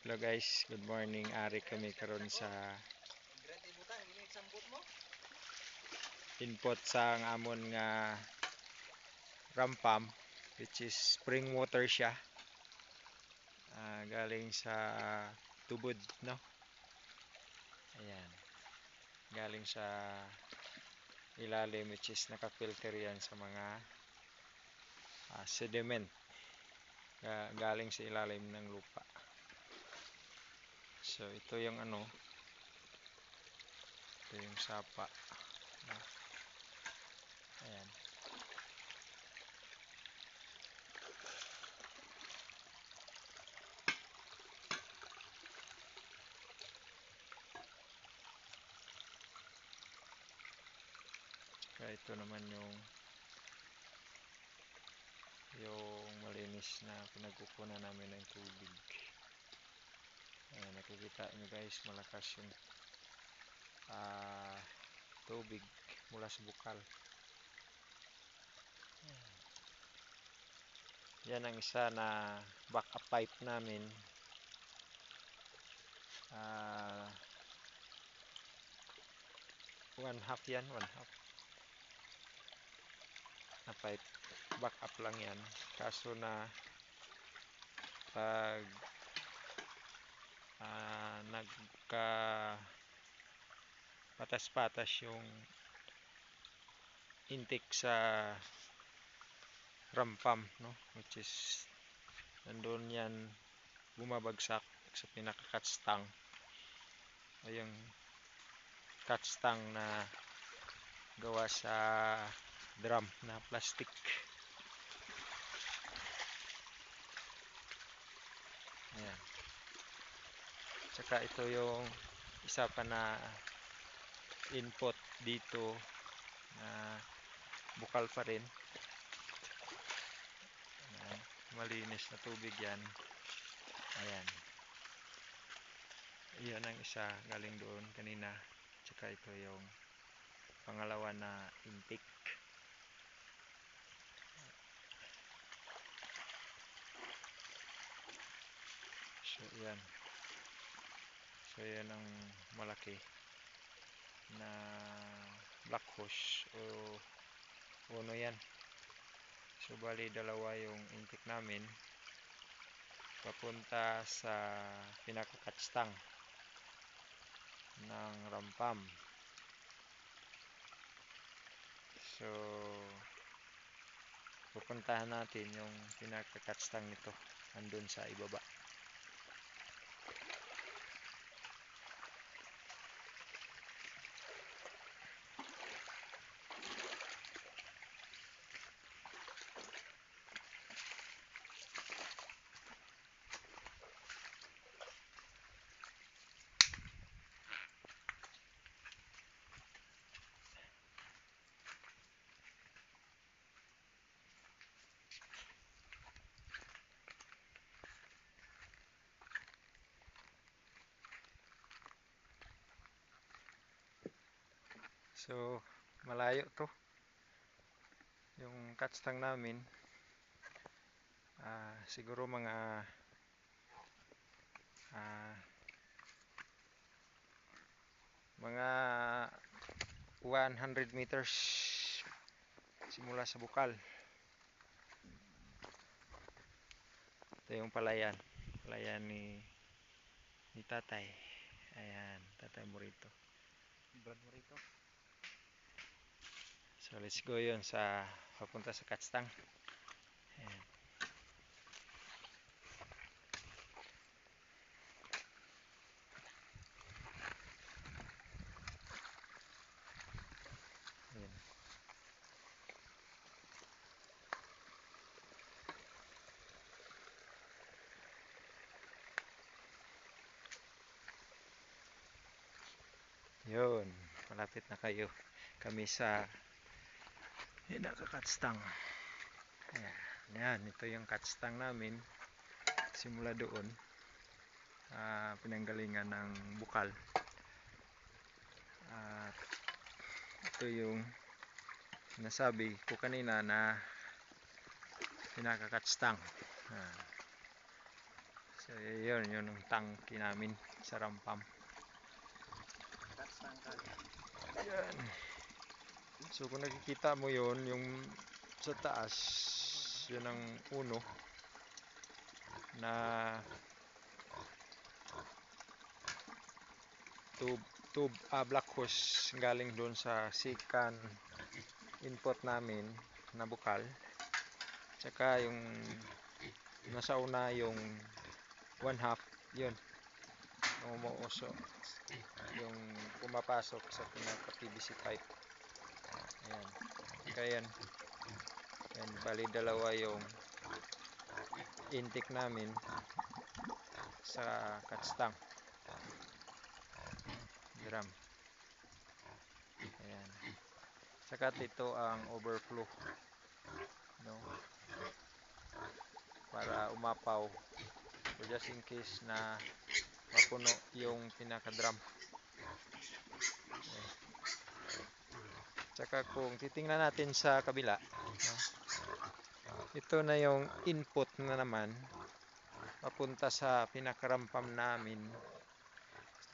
Hello guys, good morning. Ari kami karon sa input sa ang amon nga ram pump which is spring water siya. Galing sa tubod, no? Ayan. Galing sa ilalim which is naka-filter yan sa mga sediment. Galing sa ilalim ng lupa. So ito yung ito yung sapa. No? Ayan. Kaya ito naman yung malinis na pinagkukunan namin ng tubig. Ayan, nakikita nyo guys, malakas yung tubig mula sa bukal. Yan ang isa na backup pipe namin. One half yan, one half na pipe. Backup lang yan. Kaso na pag nagka patas-patas yung intake sa ram pump, no? Which is nandun yan bumabagsak sa pinaka-catch tank. O yung catch tank na gawa sa drum na plastic. Ayan. Tsaka ito yung isa pa na input dito na bukal pa rin. Ayan. Malinis na tubig yan. Ayan. Iyan ang isa galing doon kanina. Tsaka ito yung pangalawa na intake. So yan. So yan ang malaki na black hose o uno yan. So bali dalawa yung intake namin papunta sa pinaka-catch tank ng ram pump. So pupuntahan natin yung pinaka-catch tank nito andun sa ibaba. So malayo to yung catch tank namin. Siguro mga 100 meters simula sa bukal. Ito yung palayan ni tatay. Ayan, tatay Morito. So let's go yun sa papunta sa catch tank. Ayan. Ayan. Yun, malapit na kayo kami sa pinaka-catch tank. Ayan, ito yung catch tank namin simula doon pinanggalingan ng bukal. Ito yung nasabi ko kanina na pinaka-catch tank. So, yun yung tangke namin sa rampam. Yan. So, kung nakikita mo yun, yung sa taas, yun ang uno na black hose galing doon sa second input namin na bukal. Tsaka yung nasa una yung 1/2, yun umuuso, yung pumapasok sa pinaka PVC pipe. Ayan. Kaya yan, bali dalawa yung intake namin sa catch tank drum. Ayan. Saka ito ang overflow, no? Para umapaw, so just in case na mapuno yung pinaka drum. Ayan. Saka kung titingnan natin sa kabila, no? Ito na yung input na naman papunta sa pinakarampam namin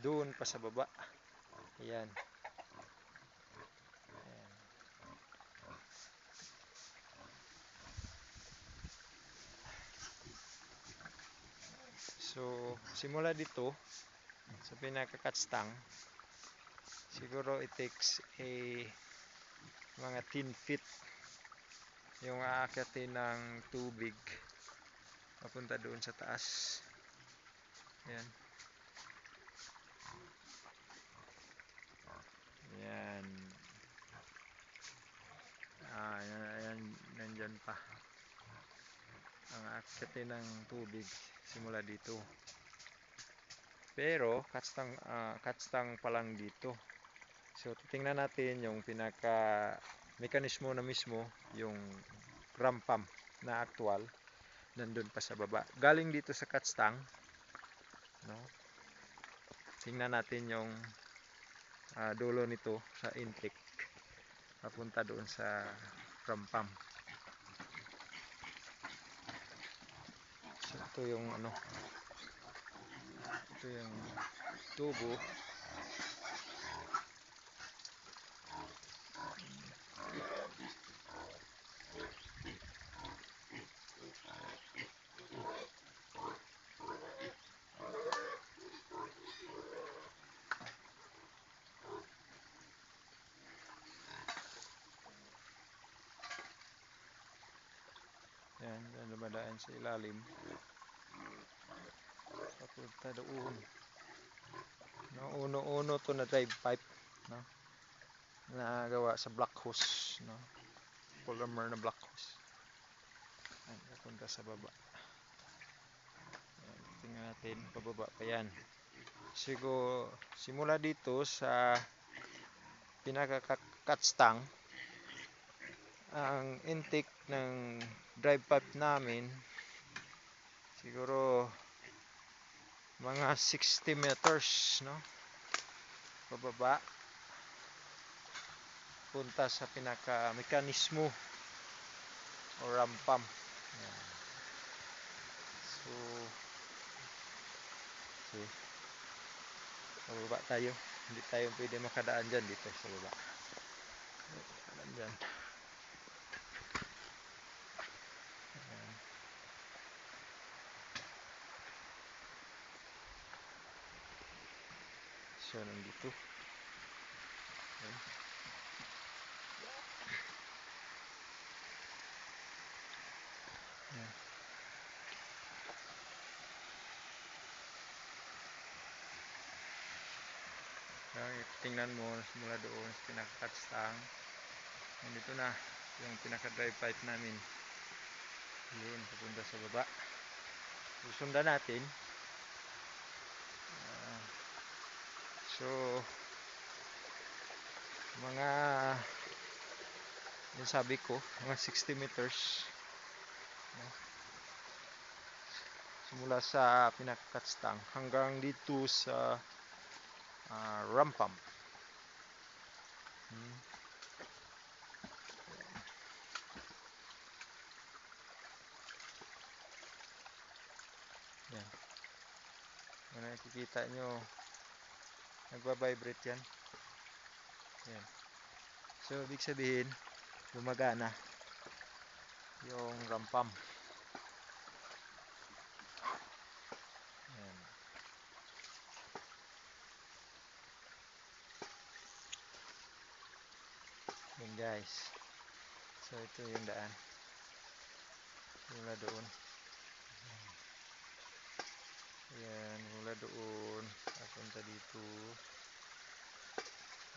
doon pa sa baba. Ayan. Ayan. So, simula dito sa pinaka-catch-tank, siguro it takes mga 10 feet yung aakyatin ng tubig papunta doon sa taas. Ayan. Ayan. Ayan, nandyan pa ang aakyatin ng tubig simula dito. Pero catch-tank pa lang dito. So titingnan natin yung pinaka mekanismo na mismo, yung rampam na actual nandun pa sa baba. Galing dito sa catch-tank, no? Tingnan natin yung dulo nito sa intake papunta doon sa rampam. So ito yung ito yung tubo. Yan, dumadaan sa ilalim papunta doon, no? Uno to na drive pipe, no? Na gawa sa black hose, no? Polymer na black hose. Yan, papunta sa baba. Yan, tingnan natin pababa pa yan. Siguro simula dito sa pinaka-catch tank, ang intake ng drive pipe namin siguro mga 60 meters, no? Pababa punta sa pinaka mekanismo o rampam. Yan. So okay, pababa tayo, hindi tayo pwede makadaan dyan dito sa baba. Makadaan dyan. Ayan. So nandito. Ayan. Ayan. Tingnan mo mula doon sa pinaka-catch tank, nandito na yung pinaka-drive pipe namin, yun papunta sa baba. Susundan natin. So mga yung sabi ko, mga 60 meters, no? Simula sa pinaka-catch tank hanggang dito sa rampam. Yan. Kung nakikita nyo, nagbabibrate yan. Yan. So, ibig sabihin, gumagana yung rampam. Yan. Yan guys. So, ito yung daan. Mula doon. Ayan, mula doon. Papunta dito.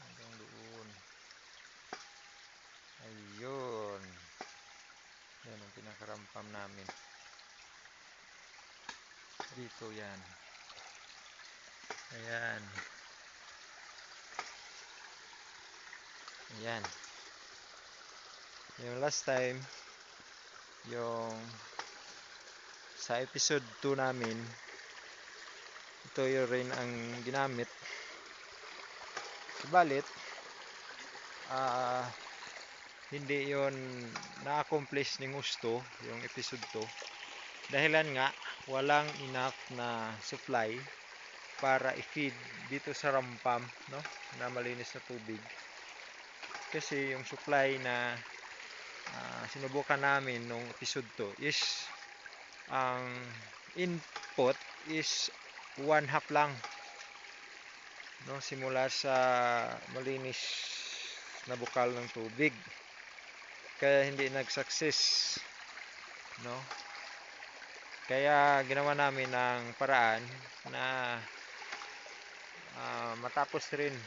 Hanggang doon. Ayun. Yan ang pinakarampam namin. Dito yan. Ayan. Ayan. Yung last time, yung sa episode 2 namin, ito yung rin ang ginamit. Subalit, hindi yon na-accomplish ni gusto yung episode 2. Dahilan nga, walang enough na supply para i-feed dito sa rampam, no? Na malinis na tubig. Kasi yung supply na sinubukan namin nung episode 2 is ang input is 1/2 lang, no? Simula sa malinis na bukal ng tubig. Kaya hindi nag-success, no? Kaya ginawa namin ng paraan na matapos rin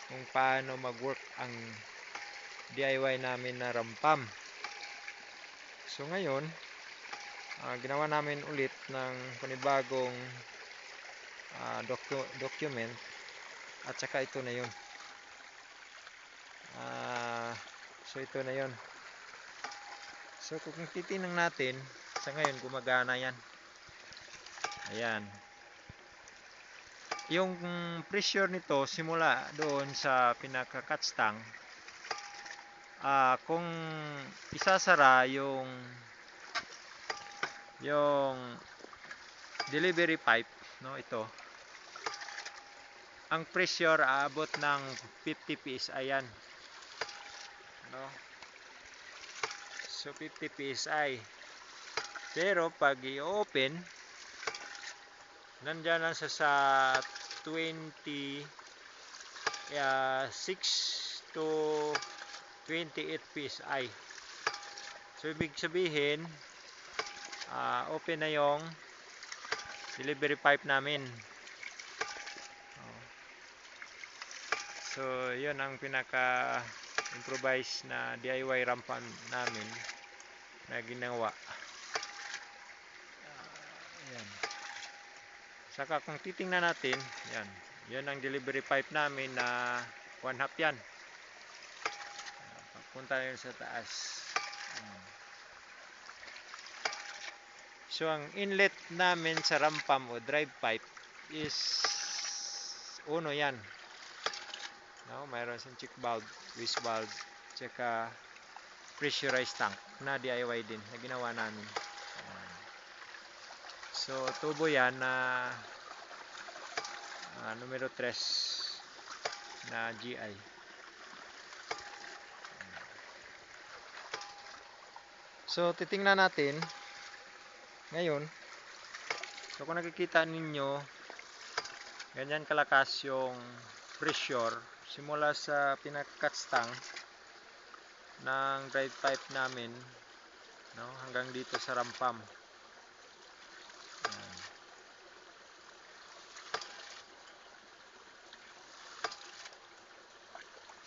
kung paano mag-work ang DIY namin na rampam. So ngayon, ginawa namin ulit ng panibagong document, at saka ito na yun. So ito na yun. So kung titingnan natin, sa ngayon gumagana yan. Ayan. Yung pressure nito simula doon sa pinaka-catch tank, kung isasara yung delivery pipe, no, ito, ang pressure aabot ng 50 psi yan, no? So 50 psi. Pero pag i-open, nandyan lang sa 26 to 28 psi. So ibig sabihin, open na yung delivery pipe namin. So yun ang pinaka improvise na DIY rampam namin na ginawa. Ayan. Saka kung titingnan natin, yan, yun ang delivery pipe namin na 1/2 yan. Papunta yun sa taas. So ang inlet namin sa rampam o drive pipe is uno yan, no? Mayroon siyang check valve, whisk valve, tsaka pressurized tank na DIY din na ginawa namin. So tubo yan na numero 3 na GI. So titingnan natin ngayon. So kung nakikita ninyo, ganyan kalakas yung pressure simula sa pinaka-catch tank ng drive pipe namin, no, hanggang dito sa rampam.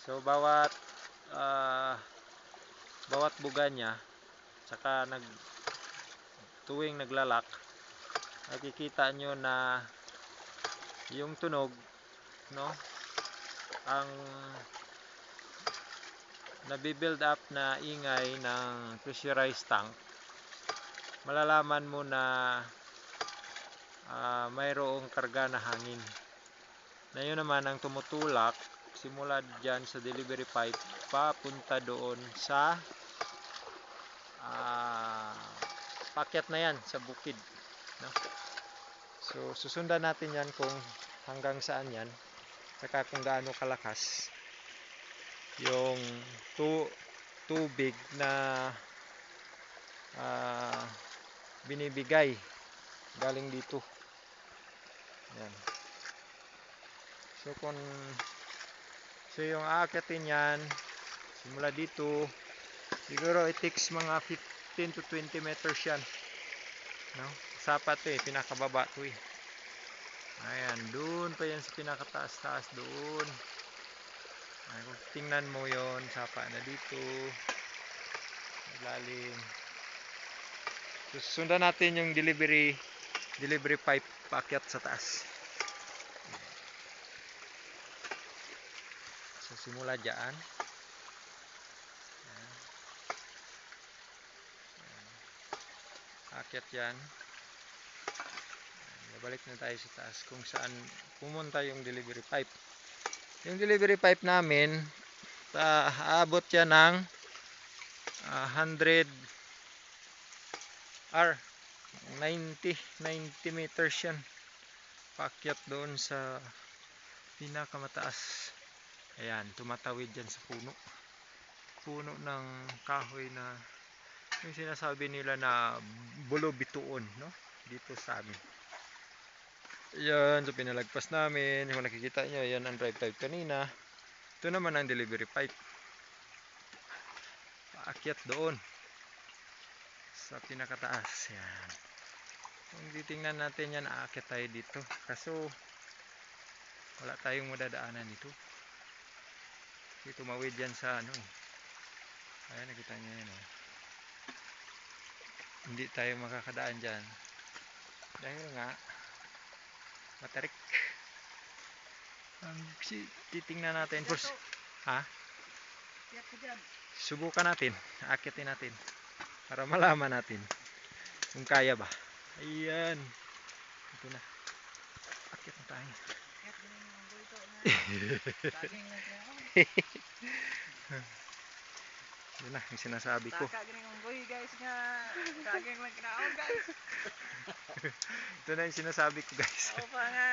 So bawat buga niya, saka tuwing naglalak, nakikita nyo na yung tunog, no, ang nabibuild up na ingay ng pressurized tank, malalaman mo na mayroong karga na hangin, na yun naman ang tumutulak simula dyan sa delivery pipe papunta doon sa packet na yan sa bukid, no? So susundan natin yan kung hanggang saan yan, saka kung gaano kalakas yung tubig na ah, binibigay galing dito. Yan. So yung aakyatin yan simula dito, siguro it takes mga 15 to 20 meters yan, no? Sapat to pinakababa to ayan, doon pa yan sa pinakataas-taas doon. Ay, kung tingnan mo yon, sapa na dito lalim. So, sundan natin yung delivery pipe paakyat sa taas. So simula dyan, akyat yan, balik na tayo sa taas kung saan pumunta yung delivery pipe. Yung delivery pipe namin, aabot yan ng 100 90 meters yan paakyat doon sa pinakamataas. Ayan, tumatawid dyan sa puno ng kahoy na yung sinasabi nila na bulo bituon, no? Dito sa amin. Yan, so pinalagpas namin. Kung nakikita nyo, yan ang drive pipe kanina. Ito naman ang delivery pipe. Paakyat doon sa pinakataas. Yan. Kung titingnan natin yan, aakyat tayo dito. Kaso, wala tayong madadaanan dito. Kasi tumawid yan sa ano. Ayan, nakita nyo yan. Hindi tayo makakadaan dyan. Dahil nga, matarik. Titingnan natin. Ha? Subukan natin. Akyatin natin. Para malaman natin kung kaya ba. Ayan. Ito na. Akyat na tayo. Yun na yung sinasabi ko. Ito na yung sinasabi ko, guys.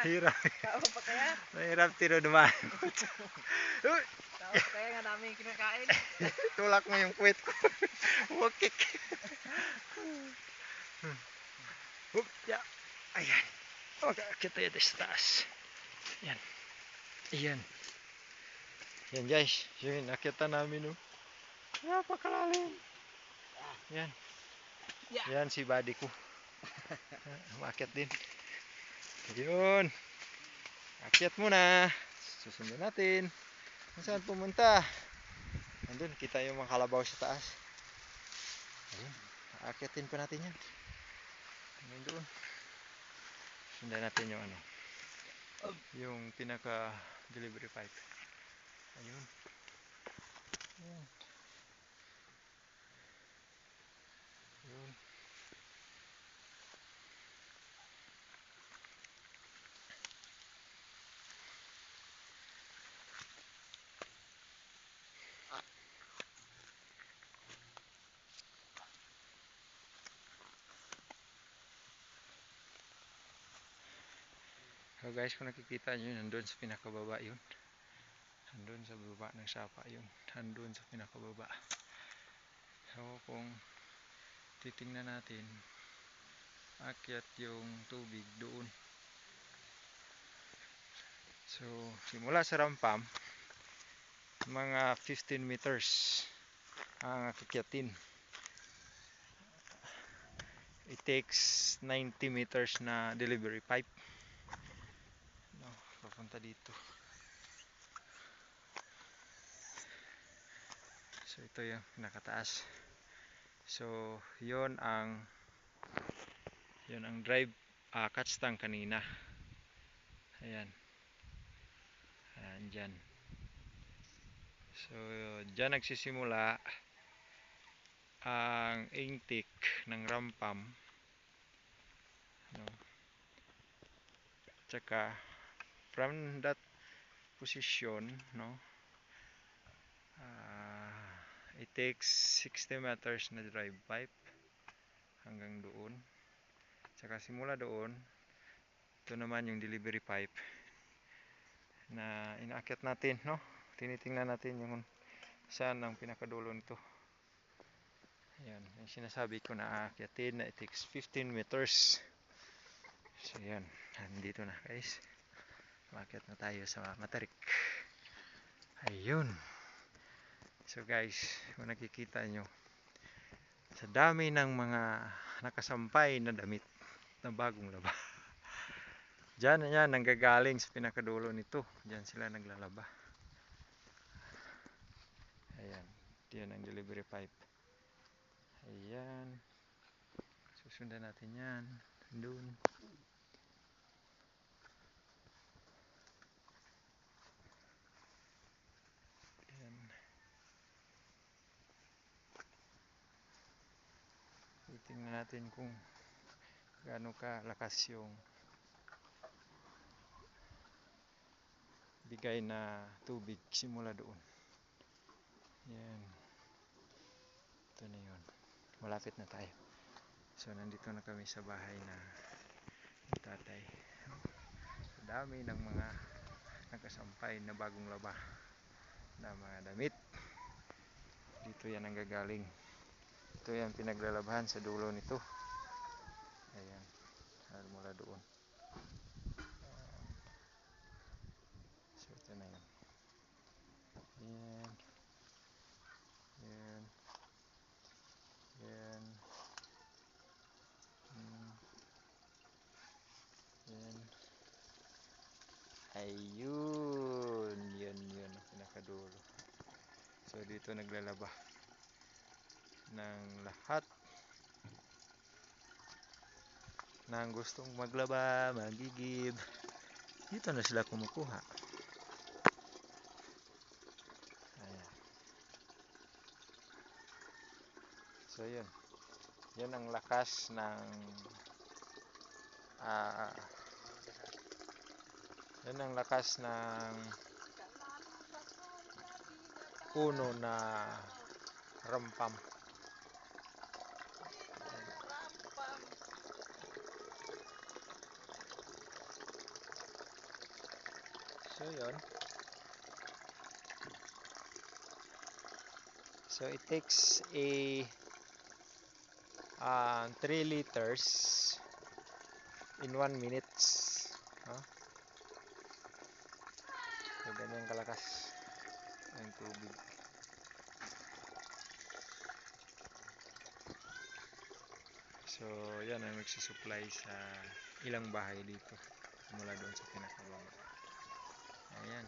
Hirap. Mahirap tiro dumaan. Kaya nga namin kinakain. Tulak mo yung puwet ko. Wakik. Ayan. Magkakita tayo sa taas. Yan. Ayan. Yan, guys. Yung nakita namin, no. Napakalalim. Yan. Yan si buddy ko. Umakyat din. Ayun. Akyat muna. Susunod natin. Saan pumunta? Andun, kita yung mga kalabaw sa taas. Ayun. Aakyatin pa natin yan. Ayun doon. Sundan natin yung ano. Yung pinaka delivery pipe. Ayun. Ayun. Ayun. So guys, kung nakikita nyo, nandun sa pinakababa yun. Nandun sa baba ng sapa yun. Nandun sa pinakababa. So kung titingnan natin, akyat yung tubig doon. So simula sa rampam, mga 15 meters ang akyatin. It takes 90 meters na delivery pipe. Papunta dito. So ito yung nakataas. So yon ang drive catch tank kanina. Ayan. Ayan dyan. So dyan nagsisimula ang intake ng rampam. No? Tsaka from that position, no, it takes 60 meters na drive pipe hanggang doon. Tsaka simula doon Ito naman yung delivery pipe na inaakyat natin, no? Tinitingnan natin yung saan ang pinakadulo nito. Ayan, yung sinasabi ko na aakyatin na it takes 15 meters. So yan, nandito na guys. Maakyat na tayo sa Matarik. Ayun. So guys, kung nakikita nyo, sa dami ng mga nakasampay na damit na bagong laba. Diyan yan, nanggagaling sa pinakadulo nito. Diyan sila naglalaba. Ayan, diyan ang delivery pipe. Ayan. Susundan natin yan. Doon. Ayan. Titingnan natin kung gaano kalakas yung bigay na tubig simula doon. Yan. Ito na yun. Malapit na tayo. So nandito na kami sa bahay na ni tatay. Sa dami ng mga nakasampay na bagong laba na mga damit. Dito yan ang gagaling. Ito yan pinaglalabahan sa dulo nito. Ayan. Mula doon. So ito na yun. Ayan. Ayan. Ayan. Ayan. Ayun. Yan yun. Pinakadulo. So dito naglalaba ng lahat ng gustong maglaba, magigib. Dito na sila kumukuha. Ayan. So yun. Yun ang lakas ng yun ang lakas ng puno na rampam. So yun. So it takes a 3 liters in 1 minute. So ganyan kalakas ang tubig. So yan ang nagsusupply sa ilang bahay dito mula doon sa pinakababa. Ayan.